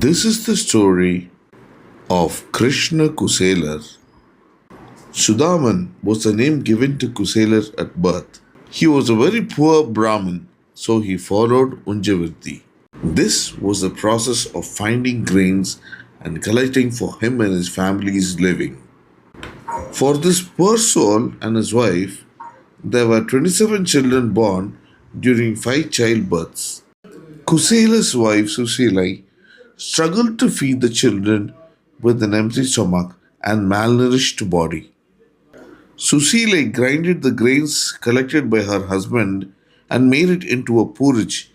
This is the story of Krishna Kuchela. Sudaman was the name given to Kuchela at birth. He was a very poor Brahmin, so he followed Unjavirti. This was the process of finding grains and collecting for him and his family's living. For this poor soul and his wife, there were 27 children born during 5 childbirths. Kuchela's wife Susilai struggled to feed the children with an empty stomach and malnourished body. Susilai grinded the grains collected by her husband and made it into a porridge,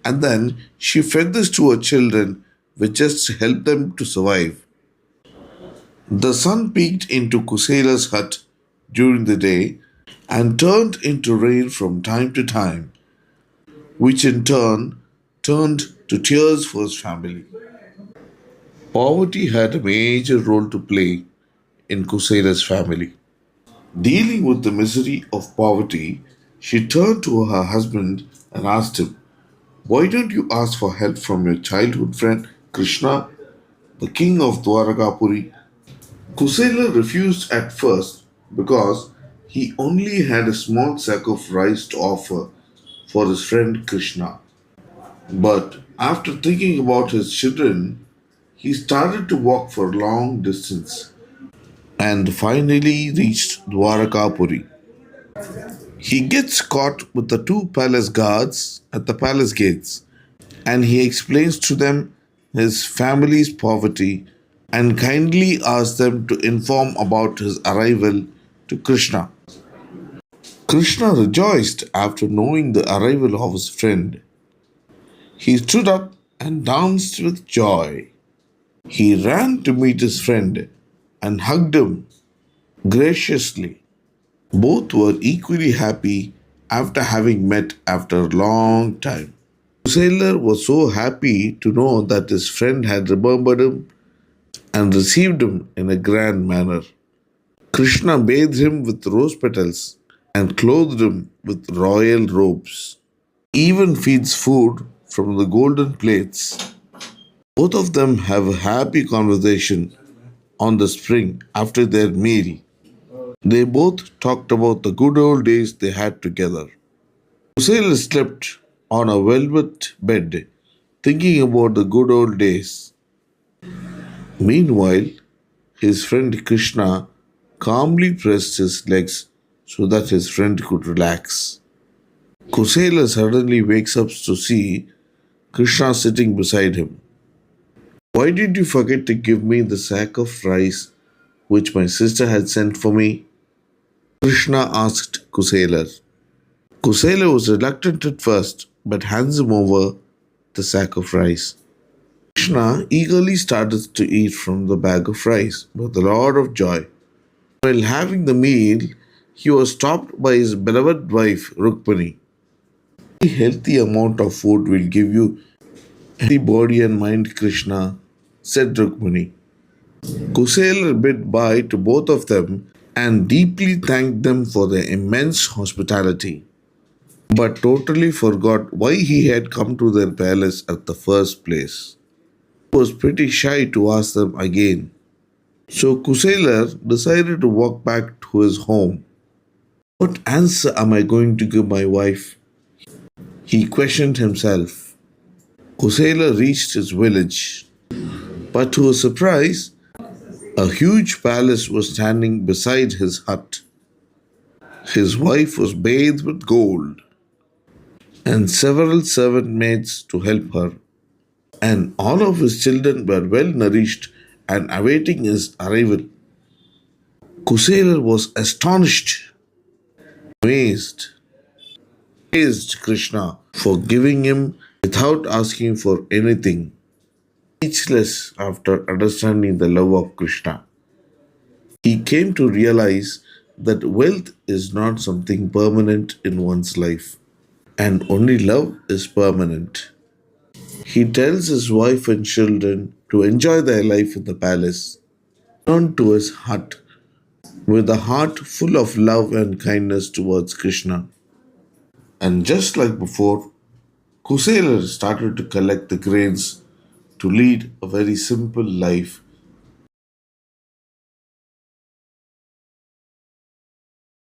and then she fed this to her children, which just helped them to survive. The sun peeked into Kuchela's hut during the day and turned into rain from time to time, which in turn turned to tears for his family. Poverty had a major role to play in Kuchela's family. Dealing with the misery of poverty, she turned to her husband and asked him, "Why don't you ask for help from your childhood friend Krishna, the king of Dwarakapuri?" Kuchela refused at first because he only had a small sack of rice to offer for his friend Krishna. But after thinking about his children, he started to walk for a long distance and finally reached Dwarakapuri. He gets caught with the 2 palace guards at the palace gates, and he explains to them his family's poverty and kindly asks them to inform about his arrival to Krishna. Krishna rejoiced after knowing the arrival of his friend. He stood up and danced with joy. He ran to meet his friend and hugged him graciously. Both were equally happy after having met after a long time. Kuchela was so happy to know that his friend had remembered him and received him in a grand manner. Krishna bathed him with rose petals and clothed him with royal robes. He even feeds food from the golden plates. Both of them have a happy conversation on the spring after their meal. They both talked about the good old days they had together. Kuchela slept on a velvet bed, thinking about the good old days. Meanwhile, his friend Krishna calmly pressed his legs so that his friend could relax. Kuchela suddenly wakes up to see Krishna sitting beside him. "Why did you forget to give me the sack of rice which my sister had sent for me?" Krishna asked Kuchela. Kuchela was reluctant at first, but hands him over the sack of rice. Krishna eagerly started to eat from the bag of rice with a lot of joy. While having the meal, he was stopped by his beloved wife Rukmini. "A healthy amount of food will give you healthy body and mind, Krishna," said Rukmini. Kuchela bid bye to both of them and deeply thanked them for their immense hospitality, but totally forgot why he had come to their palace at the first place. He was pretty shy to ask them again. So Kuchela decided to walk back to his home. "What answer am I going to give my wife?" he questioned himself. Kuchela reached his village, but to his surprise, a huge palace was standing beside his hut. His wife was bathed with gold, and several servant maids to help her, and all of his children were well nourished and awaiting his arrival. Kuchela was astonished, amazed, praised Krishna for giving him without asking for anything, speechless after understanding the love of Krishna. He came to realize that wealth is not something permanent in one's life, and only love is permanent. He tells his wife and children to enjoy their life in the palace, turn to his hut with a heart full of love and kindness towards Krishna. And just like before, Kuchela started to collect the grains to lead a very simple life